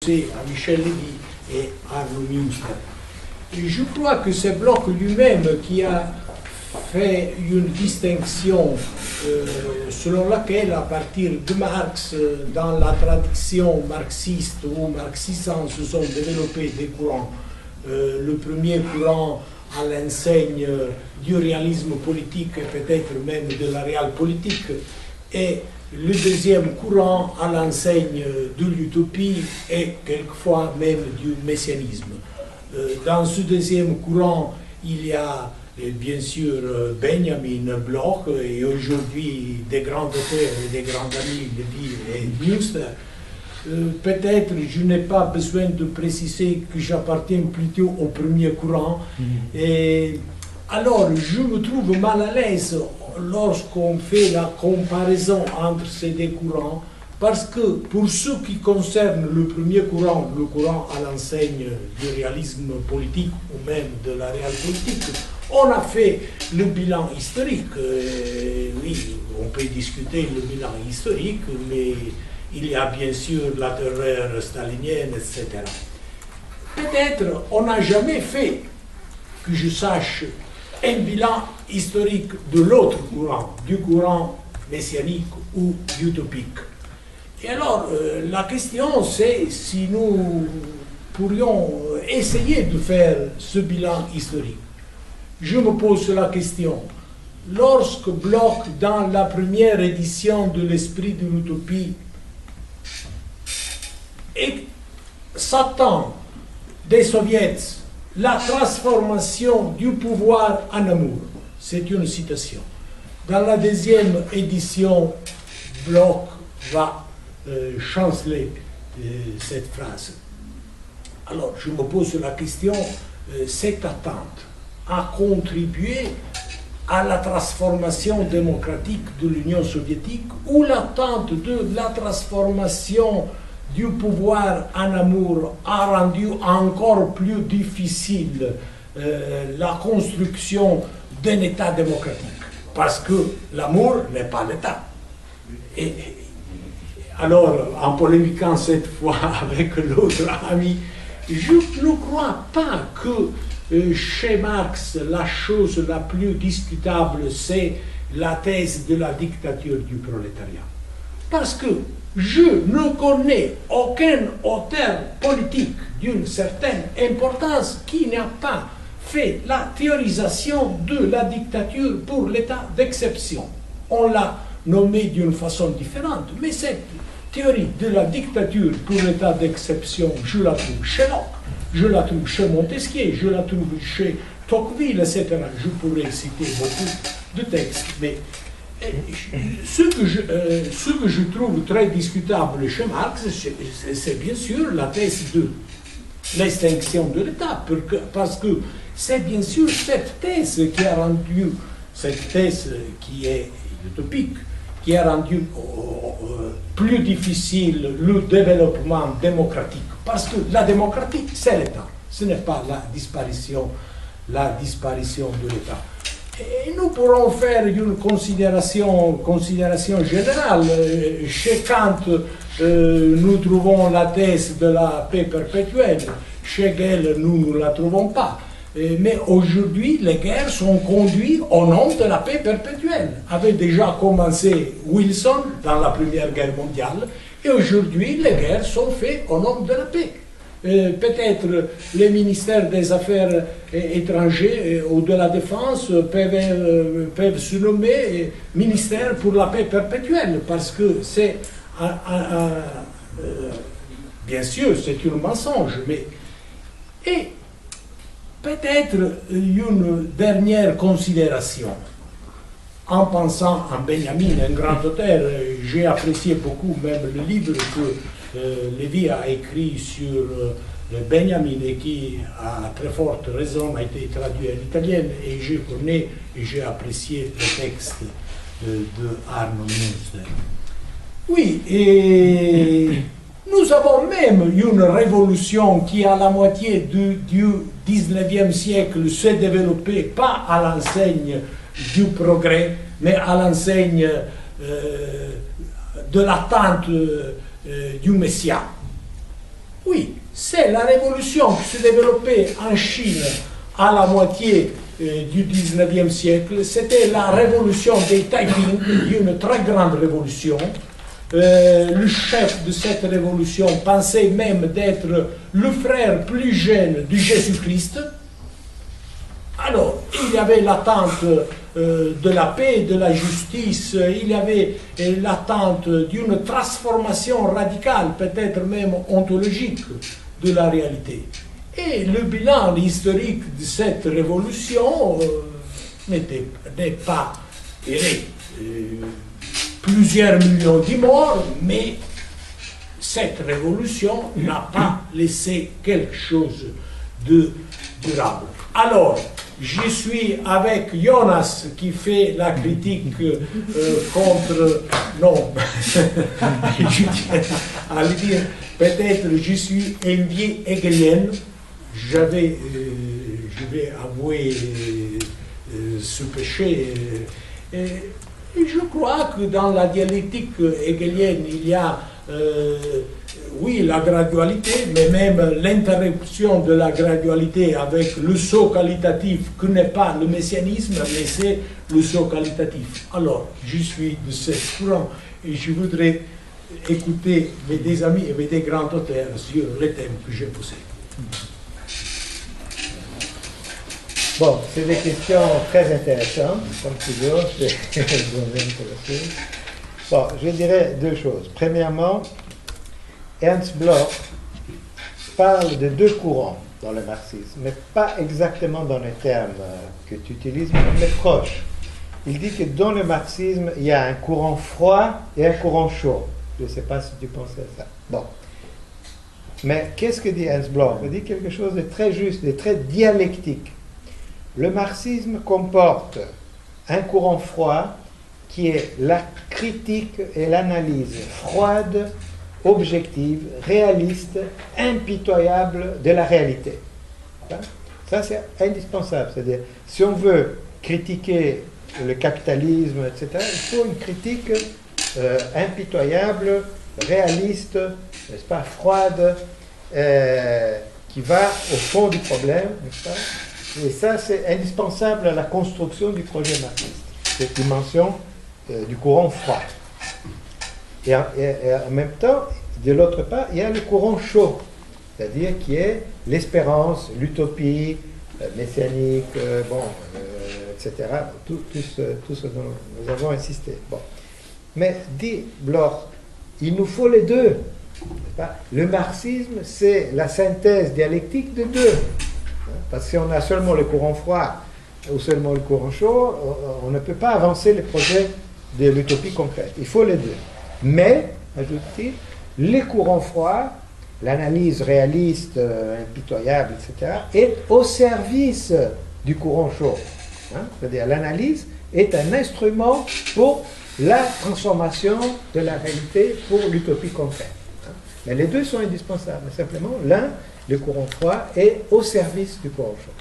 à Michel Lévy et Arno Münster. Je crois que c'est Bloch lui-même qui a fait une distinction selon laquelle, à partir de Marx, dans la tradition marxiste ou marxisante, se sont développés des courants. Le premier courant à l'enseigne du réalisme politique et peut-être même de la réalpolitique, et le deuxième courant à l'enseigne de l'utopie et quelquefois même du messianisme. Dans ce deuxième courant, il y a bien sûr Benjamin Bloch et aujourd'hui des grands auteurs et des grands amis, Lévy et Münster. Peut-être je n'ai pas besoin de préciser que j'appartiens plutôt au premier courant. Et alors je me trouve mal à l'aise lorsqu'on fait la comparaison entre ces deux courants, parce que pour ce qui concerne le premier courant, le courant à l'enseigne du réalisme politique ou même de la réalpolitique, on a fait le bilan historique. Oui, on peut discuter le bilan historique, mais il y a bien sûr la terreur stalinienne, etc. Peut-être on n'a jamais fait, que je sache, un bilan historique de l'autre courant, du courant messianique ou utopique. Et alors, la question c'est si nous pourrions essayer de faire ce bilan historique. Je me pose la question, lorsque Bloch, dans la première édition de l'Esprit de l'utopie, s'attend des soviets la transformation du pouvoir en amour. C'est une citation. Dans la deuxième édition, Bloch va chanceler cette phrase. Alors, je me pose la question, cette attente a contribué à la transformation démocratique de l'Union soviétique ou l'attente de la transformation du pouvoir en amour a rendu encore plus difficile la construction d'un État démocratique, parce que l'amour n'est pas l'État. Et alors, en polémiquant cette fois avec l'autre ami, je ne crois pas que chez Marx, la chose la plus discutable, c'est la thèse de la dictature du prolétariat. Parce que je ne connais aucun auteur politique d'une certaine importance qui n'a pas fait la théorisation de la dictature pour l'état d'exception. On l'a nommé d'une façon différente, mais cette théorie de la dictature pour l'état d'exception, je la trouve chez Locke, je la trouve chez Montesquieu, je la trouve chez Tocqueville, etc. Je pourrais citer beaucoup de textes, mais ce que je trouve très discutable chez Marx, c'est bien sûr la thèse de l'extinction de l'État, parce que c'est bien sûr cette thèse qui a rendu, cette thèse qui est utopique, qui a rendu plus difficile le développement démocratique. Parce que la démocratie, c'est l'État, ce n'est pas la disparition de l'État. Et nous pourrons faire une considération générale. Chez Kant, nous trouvons la thèse de la paix perpétuelle. Chez Hegel, nous ne la trouvons pas. Mais aujourd'hui, les guerres sont conduites au nom de la paix perpétuelle. Avait déjà commencé Wilson dans la Première Guerre mondiale, et aujourd'hui, les guerres sont faites au nom de la paix. Peut-être les ministères des Affaires étrangères ou de la Défense peuvent se nommer ministère pour la paix perpétuelle, parce que c'est, bien sûr, c'est un mensonge, mais... Et peut-être une dernière considération. En pensant en Benjamin, un grand auteur, j'ai apprécié beaucoup même le livre que Lévy a écrit sur Benjamin et qui, à très forte raison, a été traduit en italien, et je connais et j'ai apprécié le texte de Arno Münster. Oui, et nous avons même une révolution qui, à la moitié du 19e siècle, s'est développée pas à l'enseigne du progrès, mais à l'enseigne de l'attente du Messie. Oui, c'est la révolution qui s'est développée en Chine à la moitié du 19e siècle. C'était la révolution des Taiping, une très grande révolution. Le chef de cette révolution pensait même d'être le frère plus jeune du Jésus-Christ. Alors, il y avait l'attente de la paix, de la justice, il y avait l'attente d'une transformation radicale, peut-être même ontologique, de la réalité. Et le bilan historique de cette révolution n'est pas plusieurs millions de morts, mais cette révolution n'a pas laissé quelque chose de durable. Alors, je suis avec Jonas qui fait la critique contre... Non, je tiens à le dire, peut-être je suis envié hegelienne. Je vais avouer ce péché. Et je crois que dans la dialectique hegelienne, il y a, oui, la gradualité, mais même l'interruption de la gradualité avec le saut qualitatif, que n'est pas le messianisme, mais c'est le saut qualitatif. Alors, je suis de ce courant et je voudrais écouter mes amis et mes grands auteurs sur les thèmes que j'ai posés. Bon, c'est des questions très intéressantes, comme toujours. Bon, je dirais deux choses. Premièrement, Ernst Bloch parle de deux courants dans le marxisme, mais pas exactement dans les termes que tu utilises, mais proches. Il dit que dans le marxisme, il y a un courant froid et un courant chaud. Je ne sais pas si tu pensais à ça. Bon. Mais qu'est-ce que dit Ernst Bloch? Il dit quelque chose de très juste, de très dialectique. Le marxisme comporte un courant froid qui est la critique et l'analyse froide, objective, réaliste, impitoyable de la réalité. Ça, c'est indispensable. C'est-à-dire, si on veut critiquer le capitalisme, etc., il faut une critique impitoyable, réaliste, n'est-ce pas, froide, qui va au fond du problème, n'est-ce pas? Et ça, c'est indispensable à la construction du projet marxiste, cette dimension du courant froid. Et en même temps, de l'autre part, il y a le courant chaud, c'est-à-dire qui est l'espérance, l'utopie, messianique, etc. Tout ce dont nous avons insisté. Bon. Mais, dit Bloch, il nous faut les deux. Le marxisme, c'est la synthèse dialectique de deux. Parce que si on a seulement le courant froid ou seulement le courant chaud, on ne peut pas avancer le projet de l'utopie concrète. Il faut les deux. Mais, ajoute-t-il, les courants froids, l'analyse réaliste, impitoyable, etc., est au service du courant chaud. C'est-à-dire l'analyse est un instrument pour la transformation de la réalité pour l'utopie concrète. Mais les deux sont indispensables. Simplement, l'un, le courant froid, est au service du courant chaud.